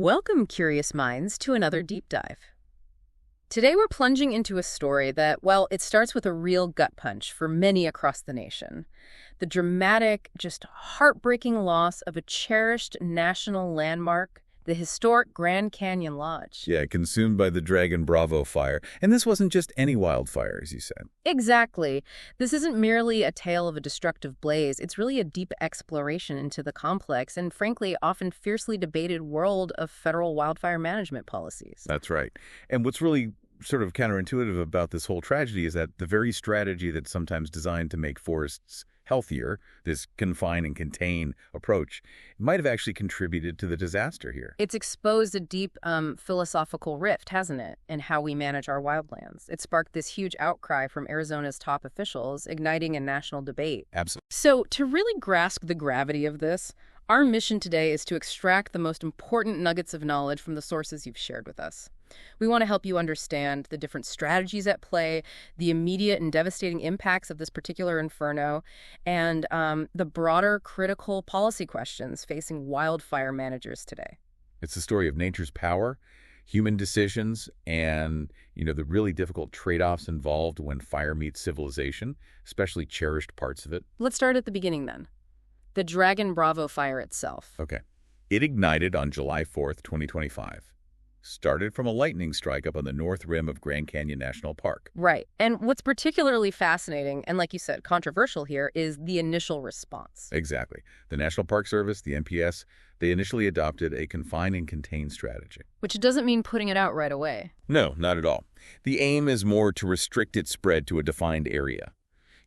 Welcome, curious minds, to another deep dive. Today we're plunging into a story that, well, it starts with a real gut punch for many across the nation. The dramatic, just heartbreaking loss of a cherished national landmark, the historic Grand Canyon Lodge. Yeah, consumed by the Dragon Bravo fire. And this wasn't just any wildfire, as you said. Exactly. This isn't merely a tale of a destructive blaze. It's really a deep exploration into the complex and, frankly, often fiercely debated world of federal wildfire management policies. That's right. And what's really sort of counterintuitive about this whole tragedy is that the very strategy that's sometimes designed to make forests healthier, this confine and contain approach, might have actually contributed to the disaster here. It's exposed a deep philosophical rift, hasn't it, in how we manage our wildlands. It sparked this huge outcry from Arizona's top officials, igniting a national debate. Absolutely. So, to really grasp the gravity of this, our mission today is to extract the most important nuggets of knowledge from the sources you've shared with us. We want to help you understand the different strategies at play, the immediate and devastating impacts of this particular inferno, and the broader critical policy questions facing wildfire managers today. It's the story of nature's power, human decisions, and, the really difficult trade-offs involved when fire meets civilization, especially cherished parts of it. Let's start at the beginning then. The Dragon Bravo fire itself. Okay. It ignited on July 4th, 2025. Started from a lightning strike up on the north rim of Grand Canyon National Park. Right. And what's particularly fascinating, and like you said, controversial here, is the initial response. Exactly. The National Park Service, the NPS, they initially adopted a confine and contain strategy. Which doesn't mean putting it out right away. No, not at all. The aim is more to restrict its spread to a defined area.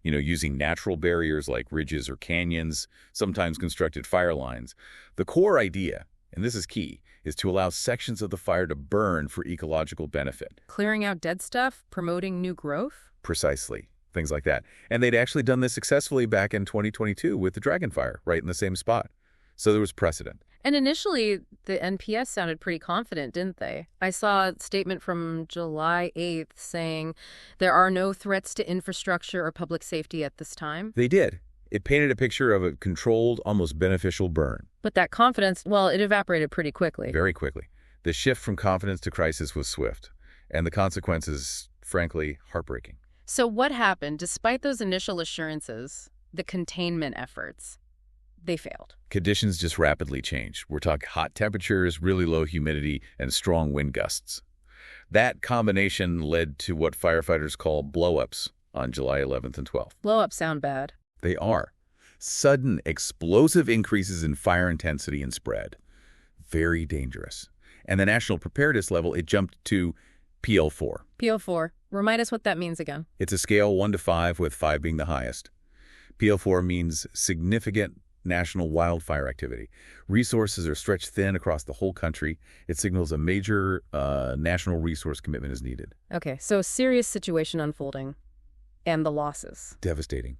Using natural barriers like ridges or canyons, sometimes constructed fire lines. The core idea, and this is key, is to allow sections of the fire to burn for ecological benefit. Clearing out dead stuff, promoting new growth? Precisely. Things like that. And they'd actually done this successfully back in 2022 with the Dragon Fire, right in the same spot. So there was precedent. And initially, the NPS sounded pretty confident, didn't they? I saw a statement from July 8th saying there are no threats to infrastructure or public safety at this time. They did. It painted a picture of a controlled, almost beneficial burn. But that confidence, well, it evaporated pretty quickly. Very quickly. The shift from confidence to crisis was swift. And the consequences, frankly, heartbreaking. So what happened? Despite those initial assurances, the containment efforts, they failed. Conditions just rapidly changed. We're talking hot temperatures, really low humidity, and strong wind gusts. That combination led to what firefighters call blow-ups on July 11th and 12th. Blow-ups sound bad. They are. Sudden, explosive increases in fire intensity and spread. Very dangerous. And the national preparedness level, it jumped to PL4. PL4. Remind us what that means again. It's a scale 1 to 5, with 5 being the highest. PL4 means significant national wildfire activity. Resources are stretched thin across the whole country. It signals a major national resource commitment is needed. Okay, so a serious situation unfolding. And the losses. Devastating.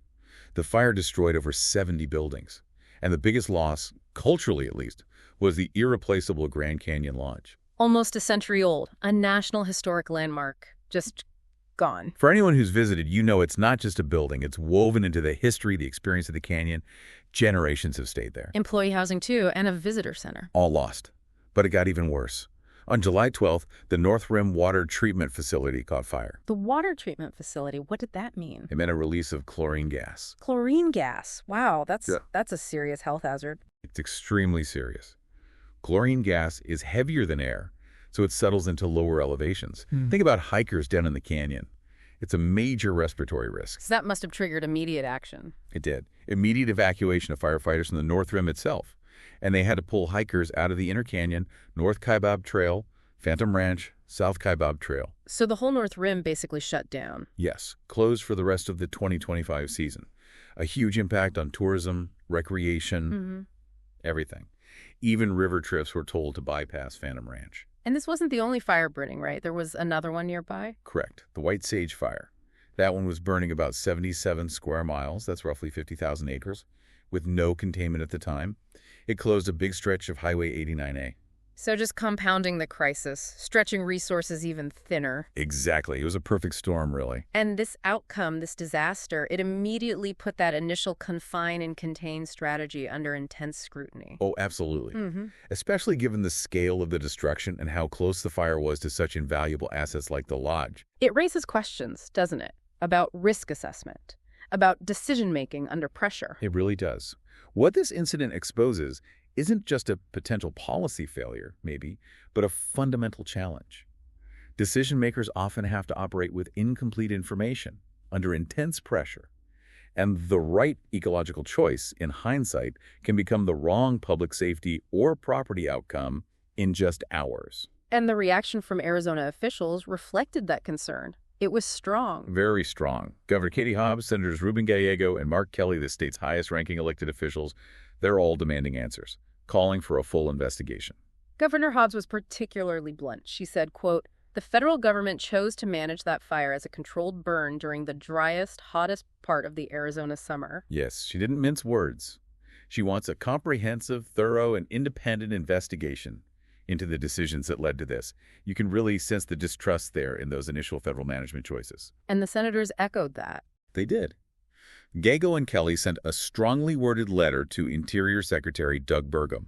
The fire destroyed over 70 buildings. And the biggest loss, culturally at least, was the irreplaceable Grand Canyon Lodge. Almost a century old, a national historic landmark, just gone. For anyone who's visited, it's not just a building. It's woven into the history, the experience of the canyon. Generations have stayed there. Employee housing, too, and a visitor center. All lost. But it got even worse. On July 12th, the North Rim Water Treatment Facility caught fire. The water treatment facility, what did that mean? It meant a release of chlorine gas. Chlorine gas. Wow, that's a serious health hazard. It's extremely serious. Chlorine gas is heavier than air, so it settles into lower elevations. Think about hikers down in the canyon. It's a major respiratory risk. So that must have triggered immediate action. It did. Immediate evacuation of firefighters from the North Rim itself. And they had to pull hikers out of the Inner Canyon, North Kaibab Trail, Phantom Ranch, South Kaibab Trail. So the whole North Rim basically shut down. Yes, closed for the rest of the 2025 season. A huge impact on tourism, recreation, everything. Even river trips were told to bypass Phantom Ranch. And this wasn't the only fire burning, right? There was another one nearby? Correct. The White Sage Fire. That one was burning about 77 square miles. That's roughly 50,000 acres, with no containment at the time. It closed a big stretch of Highway 89A. So just compounding the crisis, stretching resources even thinner. Exactly. It was a perfect storm, really. And this outcome, this disaster, it immediately put that initial confine and contain strategy under intense scrutiny. Oh, absolutely. Mm-hmm. Especially given the scale of the destruction and how close the fire was to such invaluable assets like the lodge. It raises questions, doesn't it, about risk assessment, about decision-making under pressure. It really does. What this incident exposes isn't just a potential policy failure, maybe, but a fundamental challenge. Decision makers often have to operate with incomplete information, under intense pressure. And the right ecological choice, in hindsight, can become the wrong public safety or property outcome in just hours. And the reaction from Arizona officials reflected that concern. It was strong. Very strong. Governor Katie Hobbs, Senators Ruben Gallego, and Mark Kelly, the state's highest-ranking elected officials, they're all demanding answers, calling for a full investigation. Governor Hobbs was particularly blunt. She said, quote, "The federal government chose to manage that fire as a controlled burn during the driest, hottest part of the Arizona summer." Yes, she didn't mince words. She wants a comprehensive, thorough, and independent investigation into the decisions that led to this. You can really sense the distrust there in those initial federal management choices. And the senators echoed that. They did. Gallego and Kelly sent a strongly worded letter to Interior Secretary Doug Burgum.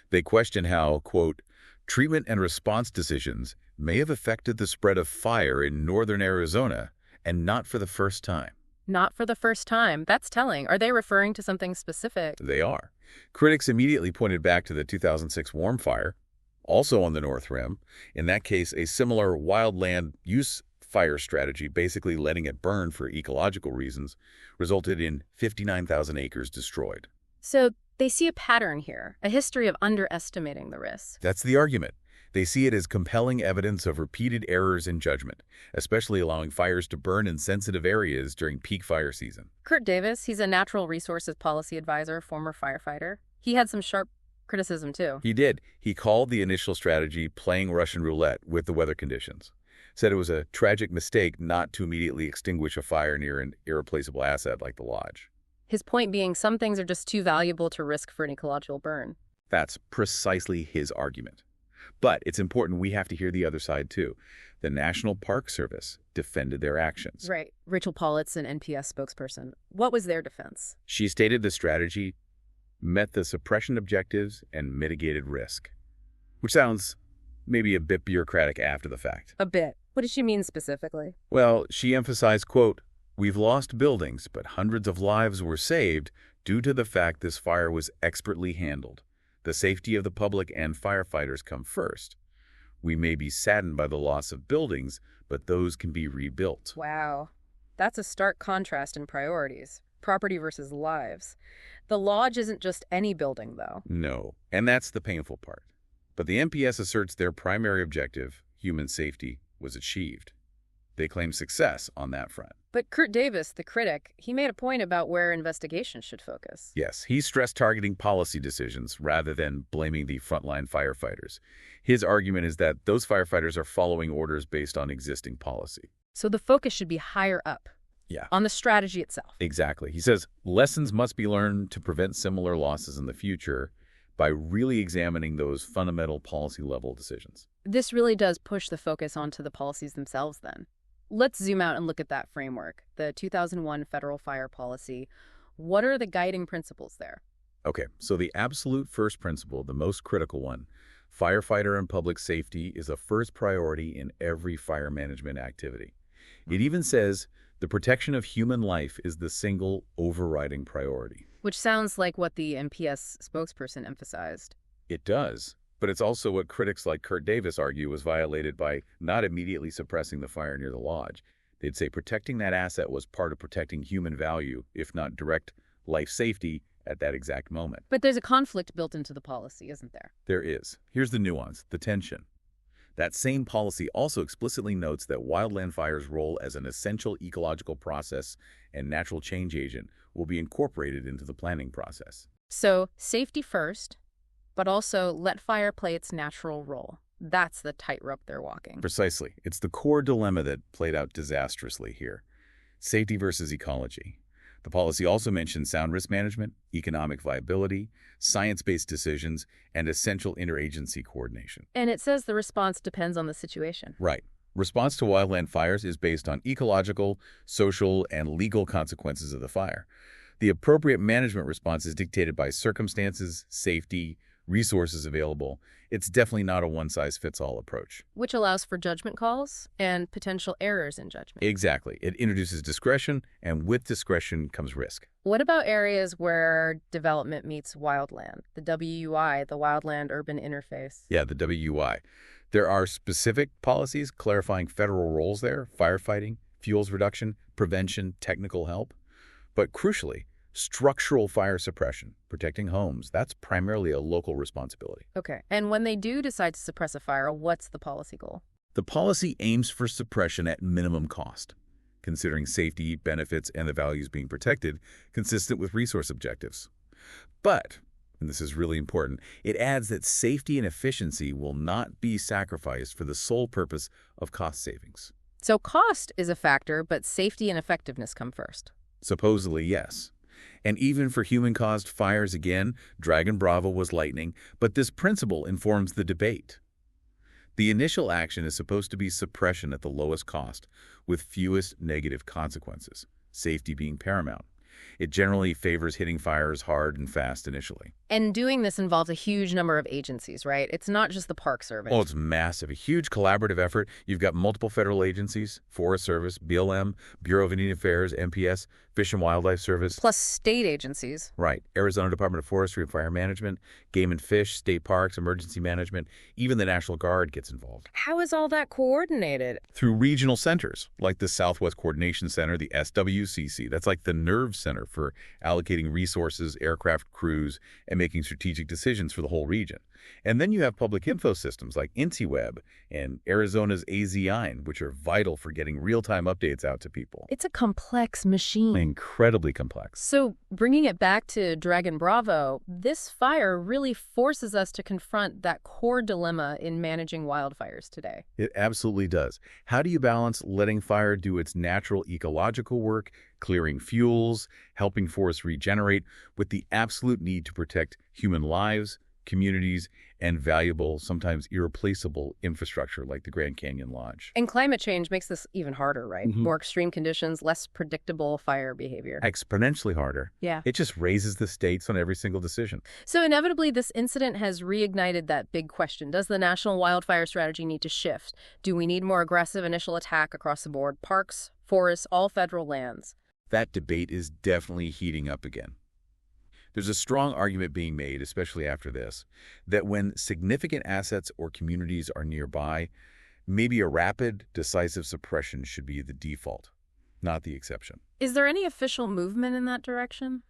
They questioned how, quote, "treatment and response decisions may have affected the spread of fire in northern Arizona, and not for the first time." Not for the first time. That's telling. Are they referring to something specific? They are. Critics immediately pointed back to the 2006 Warm Fire, also on the North Rim. In that case, a similar wildland use fire strategy, basically letting it burn for ecological reasons, resulted in 59,000 acres destroyed. So they see a pattern here, a history of underestimating the risk. That's the argument. They see it as compelling evidence of repeated errors in judgment, especially allowing fires to burn in sensitive areas during peak fire season. Kurt Davis, he's a natural resources policy advisor, former firefighter. He had some sharp criticism, too. He did. He called the initial strategy playing Russian roulette with the weather conditions. Said it was a tragic mistake not to immediately extinguish a fire near an irreplaceable asset like the lodge. His point being some things are just too valuable to risk for an ecological burn. That's precisely his argument. But it's important we have to hear the other side, too. The National Park Service defended their actions. Right. Rachel Pollitt's an NPS spokesperson. What was their defense? She stated the strategy met the suppression objectives and mitigated risk, which sounds maybe a bit bureaucratic after the fact. A bit. What does she mean specifically? Well, she emphasized, quote, "We've lost buildings, but hundreds of lives were saved due to the fact this fire was expertly handled. The safety of the public and firefighters come first. We may be saddened by the loss of buildings, but those can be rebuilt." Wow. That's a stark contrast in priorities. Property versus lives. The lodge isn't just any building, though. No, and that's the painful part. But the NPS asserts their primary objective, human safety, was achieved. They claim success on that front. But Kurt Davis, the critic, he made a point about where investigations should focus. Yes, he stressed targeting policy decisions rather than blaming the frontline firefighters. His argument is that those firefighters are following orders based on existing policy. So the focus should be higher up. Yeah. On the strategy itself. Exactly. He says lessons must be learned to prevent similar losses in the future by really examining those fundamental policy-level decisions. This really does push the focus onto the policies themselves, then. Let's zoom out and look at that framework, the 2001 Federal Fire Policy. What are the guiding principles there? Okay, so the absolute first principle, the most critical one, firefighter and public safety is a first priority in every fire management activity. It even says the protection of human life is the single overriding priority. Which sounds like what the NPS spokesperson emphasized. It does, but it's also what critics like Kurt Davis argue was violated by not immediately suppressing the fire near the lodge. They'd say protecting that asset was part of protecting human value, if not direct life safety at that exact moment. But there's a conflict built into the policy, isn't there? There is. Here's the nuance, the tension. That same policy also explicitly notes that wildland fire's role as an essential ecological process and natural change agent will be incorporated into the planning process. So, safety first, but also let fire play its natural role. That's the tightrope they're walking. Precisely. It's the core dilemma that played out disastrously here. Safety versus ecology. The policy also mentions sound risk management, economic viability, science-based decisions, and essential interagency coordination. And it says the response depends on the situation. Right. Response to wildland fires is based on ecological, social, and legal consequences of the fire. The appropriate management response is dictated by circumstances, safety, resources available. It's definitely not a one-size-fits-all approach. Which allows for judgment calls and potential errors in judgment. Exactly. It introduces discretion, and with discretion comes risk. What about areas where development meets wildland? The WUI, the Wildland-Urban Interface. Yeah, the WUI. There are specific policies clarifying federal roles there: firefighting, fuels reduction, prevention, technical help. But crucially, structural fire suppression, protecting homes, that's primarily a local responsibility. Okay. And when they do decide to suppress a fire, what's the policy goal? The policy aims for suppression at minimum cost, considering safety, benefits, and the values being protected, consistent with resource objectives. But, and this is really important, it adds that safety and efficiency will not be sacrificed for the sole purpose of cost savings. So cost is a factor, but safety and effectiveness come first. Supposedly, yes. And even for human-caused fires, again, Dragon Bravo was lightning, but this principle informs the debate. The initial action is supposed to be suppression at the lowest cost, with fewest negative consequences, safety being paramount. It generally favors hitting fires hard and fast initially. And doing this involves a huge number of agencies, right? It's not just the Park Service. Oh, it's massive. A huge collaborative effort. You've got multiple federal agencies: Forest Service, BLM, Bureau of Indian Affairs, MPS, Fish and Wildlife Service. Plus state agencies. Right. Arizona Department of Forestry and Fire Management, Game and Fish, State Parks, Emergency Management. Even the National Guard gets involved. How is all that coordinated? Through regional centers, like the Southwest Coordination Center, the SWCC. That's like the nerve center for allocating resources, aircraft crews, and making strategic decisions for the whole region. And then you have public info systems like InciWeb and Arizona's AZINE, which are vital for getting real-time updates out to people. It's a complex machine. Incredibly complex. So bringing it back to Dragon Bravo, this fire really forces us to confront that core dilemma in managing wildfires today. It absolutely does. How do you balance letting fire do its natural ecological work, clearing fuels, helping forests regenerate, with the absolute need to protect human lives, communities, and valuable, sometimes irreplaceable infrastructure like the Grand Canyon Lodge? And climate change makes this even harder, right? Mm-hmm. More extreme conditions, less predictable fire behavior. Exponentially harder. Yeah. It just raises the stakes on every single decision. So inevitably, this incident has reignited that big question. Does the national wildfire strategy need to shift? Do we need more aggressive initial attack across the board? Parks, forests, all federal lands. That debate is definitely heating up again. There's a strong argument being made, especially after this, that when significant assets or communities are nearby, maybe a rapid, decisive suppression should be the default, not the exception. Is there any official movement in that direction?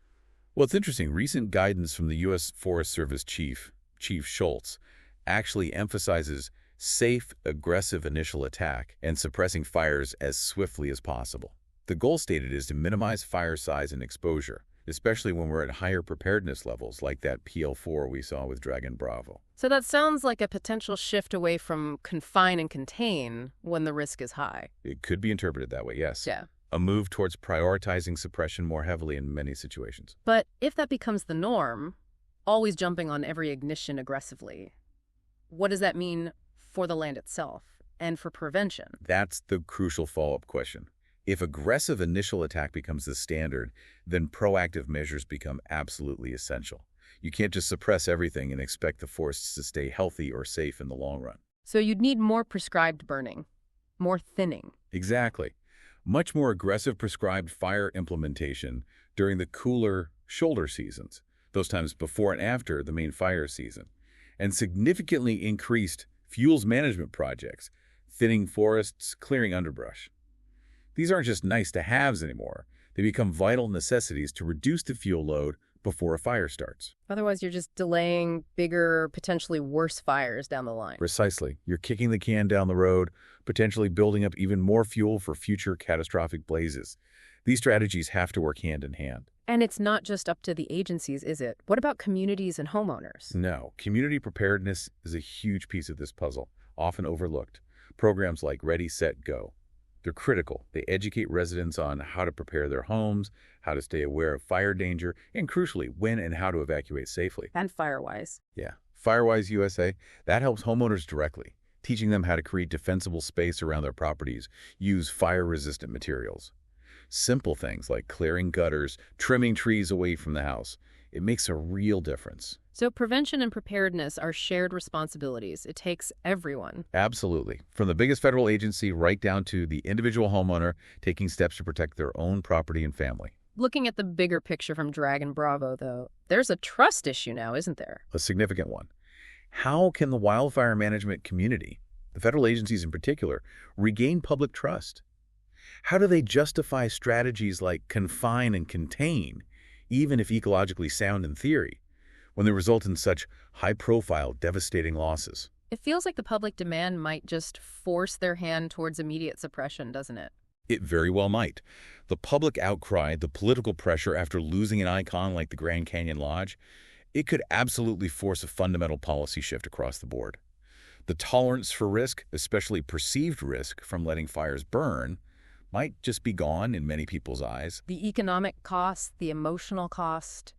Well, it's interesting. Recent guidance from the U.S. Forest Service Chief Schultz, actually emphasizes safe, aggressive initial attack and suppressing fires as swiftly as possible. The goal stated is to minimize fire size and exposure, especially when we're at higher preparedness levels like that PL4 we saw with Dragon Bravo. So that sounds like a potential shift away from confine and contain when the risk is high. It could be interpreted that way, yes. Yeah. A move towards prioritizing suppression more heavily in many situations. But if that becomes the norm, always jumping on every ignition aggressively, what does that mean for the land itself and for prevention? That's the crucial follow-up question. If aggressive initial attack becomes the standard, then proactive measures become absolutely essential. You can't just suppress everything and expect the forests to stay healthy or safe in the long run. So you'd need more prescribed burning, more thinning. Exactly. Much more aggressive prescribed fire implementation during the cooler shoulder seasons, those times before and after the main fire season, and significantly increased fuels management projects, thinning forests, clearing underbrush. These aren't just nice-to-haves anymore. They become vital necessities to reduce the fuel load before a fire starts. Otherwise, you're just delaying bigger, potentially worse fires down the line. Precisely. You're kicking the can down the road, potentially building up even more fuel for future catastrophic blazes. These strategies have to work hand in hand. And it's not just up to the agencies, is it? What about communities and homeowners? No. Community preparedness is a huge piece of this puzzle, often overlooked. Programs like Ready, Set, Go. They're critical. They educate residents on how to prepare their homes, how to stay aware of fire danger, and crucially, when and how to evacuate safely. And Firewise. Yeah. Firewise USA, that helps homeowners directly, teaching them how to create defensible space around their properties, use fire-resistant materials. Simple things like clearing gutters, trimming trees away from the house. It makes a real difference. So prevention and preparedness are shared responsibilities. It takes everyone. Absolutely. From the biggest federal agency right down to the individual homeowner taking steps to protect their own property and family. Looking at the bigger picture from Dragon Bravo, though, there's a trust issue now, isn't there? A significant one. How can the wildfire management community, the federal agencies in particular, regain public trust? How do they justify strategies like confine and contain, even if ecologically sound in theory, when they result in such high-profile, devastating losses? It feels like the public demand might just force their hand towards immediate suppression, doesn't it? It very well might. The public outcry, the political pressure after losing an icon like the Grand Canyon Lodge, it could absolutely force a fundamental policy shift across the board. The tolerance for risk, especially perceived risk from letting fires burn, might just be gone in many people's eyes. The economic cost, the emotional cost,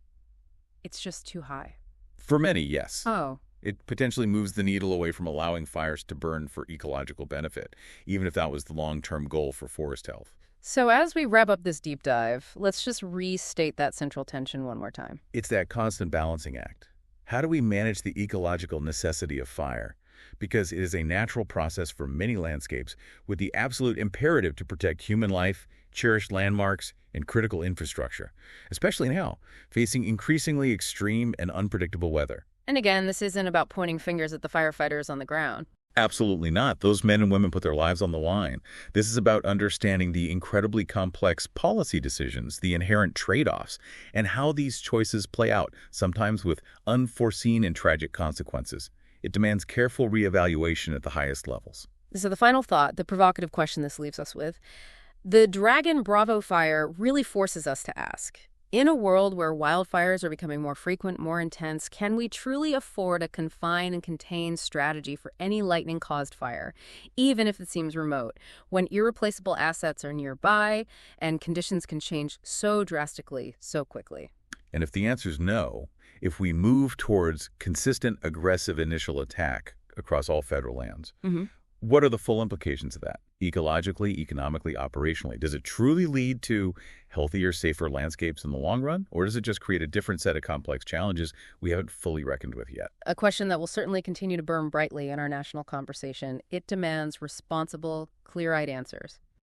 it's just too high. For many, yes. Oh. It potentially moves the needle away from allowing fires to burn for ecological benefit, even if that was the long-term goal for forest health. So as we wrap up this deep dive, let's just restate that central tension one more time. It's that constant balancing act. How do we manage the ecological necessity of fire? Because it is a natural process for many landscapes with the absolute imperative to protect human life, cherished landmarks, and critical infrastructure, especially now, facing increasingly extreme and unpredictable weather. And again, this isn't about pointing fingers at the firefighters on the ground. Absolutely not. Those men and women put their lives on the line. This is about understanding the incredibly complex policy decisions, the inherent trade-offs, and how these choices play out, sometimes with unforeseen and tragic consequences. It demands careful reevaluation at the highest levels. So the final thought, the provocative question this leaves us with, the Dragon Bravo fire really forces us to ask, in a world where wildfires are becoming more frequent, more intense, can we truly afford a confine and contain strategy for any lightning-caused fire, even if it seems remote, when irreplaceable assets are nearby and conditions can change so drastically, so quickly? And if the answer is no, if we move towards consistent, aggressive initial attack across all federal lands, what are the full implications of that? Ecologically, economically, operationally? Does it truly lead to healthier, safer landscapes in the long run? Or does it just create a different set of complex challenges we haven't fully reckoned with yet? A question that will certainly continue to burn brightly in our national conversation. It demands responsible, clear-eyed answers.